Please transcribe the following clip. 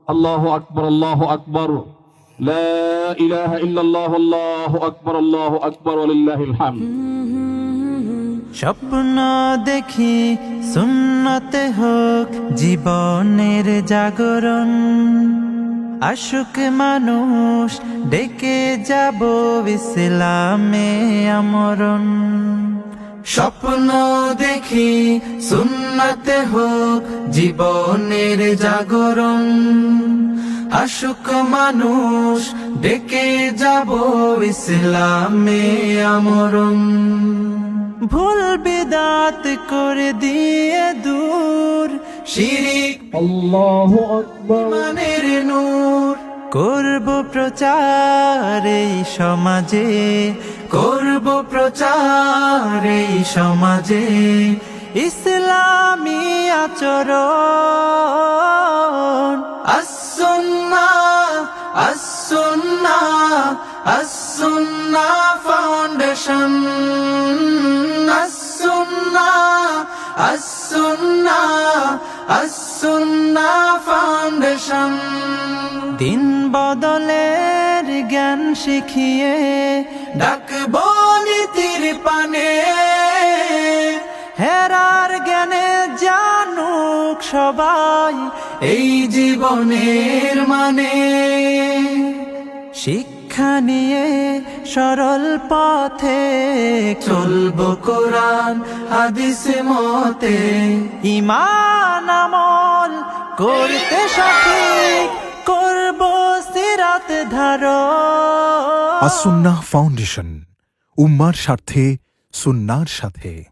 আল্লাহু আকবার, আল্লাহু আকবার, লা ইলাহা ইল্লাল্লাহ, আল্লাহু আকবার, আল্লাহু আকবার, ওয়ালিল্লাহিল হামদ। স্বপ্ন দেখি সুন্নতে হোক জীবনের জাগরণ, আশুক মানুষ ডেকে যাব ইসলামে আমরণ। স্বপ্ন দেখি সুন্নতে হোক জীবনের জাগরণ, আশুক মানুষ ডেকে যাব ইসলামে আমরণ। ভুল বিদাত করে দিয়ে দূর শিরিক আল্লাহু আকবার, মানের নূর, করব প্রচার এই সমাজে, করব প্রচার এই সমাজে, ইসলামী আচরণ। as-sunnah as-sunnah as-sunnah foundation, as-sunnah as-sunnah as-sunnah foundation. দিন বদলের জ্ঞান শিখিয়ে ডাকব নীতির পানে, হেরার জ্ঞানে জানুক সবাই এই জীবনের মানে। শিক্ষা নিয়ে সরল পথে চলব কোরআন হাদিস মতে, ঈমান আমল করতে সঠিক করব সিরাত ধারণ। আস-সুন্নাহ ফাউন্ডেশন, উম্মার স্বার্থে সুন্নাহর সাথে।